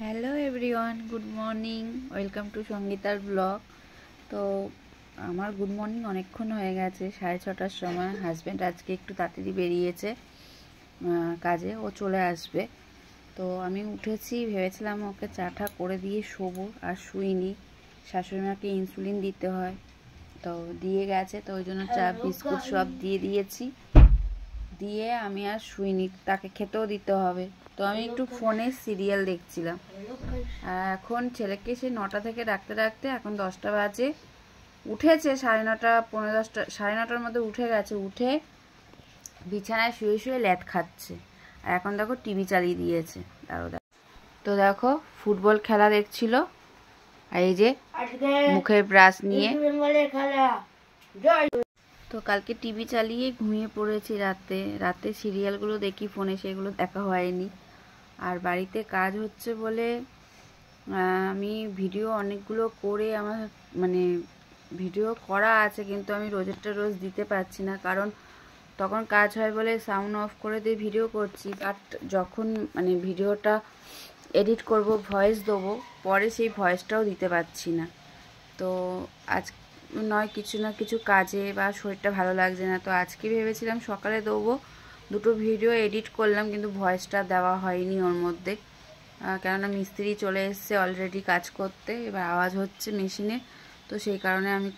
Hello everyone, good morning. Welcome to সঙ্গীতার blog. তো আমার গুড মর্নিং অনেকক্ষণ হয়ে গেছে, 6:30টার সময়। হাজব্যান্ড আজকে একটু তাড়াতাড়ি বেরিয়েছে কাজে, ও চলে আসবে। তো আমি উঠেছি, ভেবেছিলাম ওকে চাটা করে দিয়ে শোবো, আর শুইনি। শাশুড়িমাকে ইনসুলিন দিতে হয়, তো দিয়ে গেছে, তো ওই জন্য চা বিস্কুট সব দিয়ে দিয়েছি। দিয়ে আমি আর শুইনি, তাকে খেতেও দিতে হবে। তো আমি একটু ফোনে সিরিয়াল দেখছিলাম। আর এখন ছেলেকে সেই 9টা থেকে রাখতে রাখতে এখন 10টা বাজে। উঠেছে 9:30, 10:15, 9:30টার মধ্যে উঠে গেছে। উঠে বিছানায় শুয়ে শুয়ে ল্যাদ খাচ্ছে। আর এখন দেখো টিভি চালিয়ে দিয়েছে। তো দেখো ফুটবল খেলা দেখছিল, আর এই যে মুখের ব্রাশ নিয়ে। তো কালকে টিভি চালিয়ে ঘুমিয়ে পড়েছি রাতে সিরিয়ালগুলো দেখি ফোনে, সেগুলো দেখা হয়নি। আর বাড়িতে কাজ হচ্ছে বলে আমি ভিডিও অনেকগুলো করে আমার ভিডিও করা আছে, কিন্তু আমি রোজেরটা রোজ দিতে পারছি না, কারণ তখন কাজ হয় বলে সাউন্ড অফ করে দিয়ে ভিডিও করছি। বাট যখন ভিডিওটা এডিট করব, ভয়েস দেবো, পরে সেই ভয়েসটাও দিতে পারছি না। তো আজ নয় কিছু না কিছু কাজে বা শরীরটা ভালো লাগছে না, তো আজকে ভেবেছিলাম সকালে দেবো। দুটো ভিডিও এডিট করলাম, কিন্তু ভয়েসটা দেওয়া হয়নি ওর মধ্যে, কেননা মিস্ত্রি চলে এসছে অলরেডি কাজ করতে। এবার আওয়াজ হচ্ছে মেশিনে, তো সেই কারণে আমি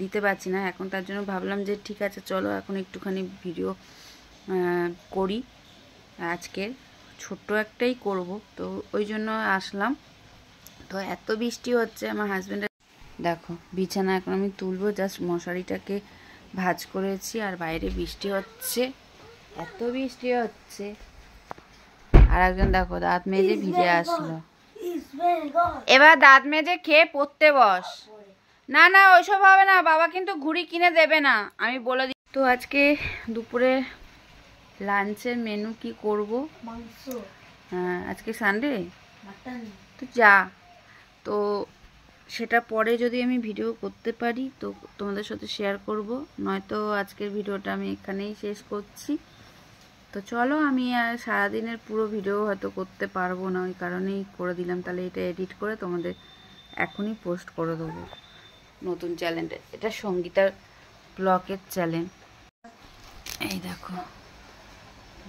দিতে পারছি না এখন। তার জন্য ভাবলাম যে ঠিক আছে, চলো এখন একটুখানি ভিডিও করি। আজকে ছোট্ট একটাই করব, তো ওই জন্য আসলাম। তো এত বৃষ্টি হচ্ছে, আমার হাজব্যান্ড দেখো বিছানা এখন আমি তুলবো, জাস্ট মশারিটাকে ভাঁজ করেছি, আর বাইরে বৃষ্টি হচ্ছে, এত বৃষ্টি হচ্ছে। আর একজন দেখো দাঁত মেজে ভিজে আসলো। এবার দাঁত মেজে খেয়ে পড়তে বস। না না, ওইসব হবে না, বাবা কিন্তু ঘুড়ি কিনে দেবে না, আমি বলে দিই। তো আজকে দুপুরে লাঞ্চের মেনু কি করব? হ্যাঁ, আজকে সানডে, তো যা, তো সেটা পরে যদি আমি ভিডিও করতে পারি তো তোমাদের সাথে শেয়ার করব, নয়তো আজকের ভিডিওটা আমি এখানেই শেষ করছি। তো চলো, আমি আর সারাদিনের পুরো ভিডিও হয়তো করতে পারবো না, ওই কারণেই করে দিলাম। তাহলে এটা এডিট করে তোমাদের এখনই পোস্ট করে দেবো নতুন চ্যানেলে। এটা সঙ্গীতার ব্লগের চ্যানেল। এই দেখো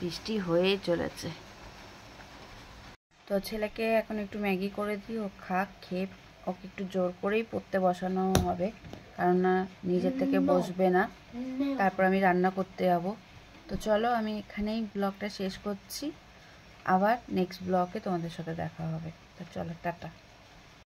বৃষ্টি হয়েই চলেছে। তো ছেলেকে এখন একটু ম্যাগি করে দিই, ও খেয়ে ওকে একটু জোর করেই পড়তে বসানো হবে, কারণ না নিজের থেকে বসবে না। তারপর আমি রান্না করতে যাব। তো চলো, আমি এখানেই ব্লগটা শেষ করছি, আবার নেক্সট ব্লগে তোমাদের সাথে দেখা হবে। তো চলো, টাটা।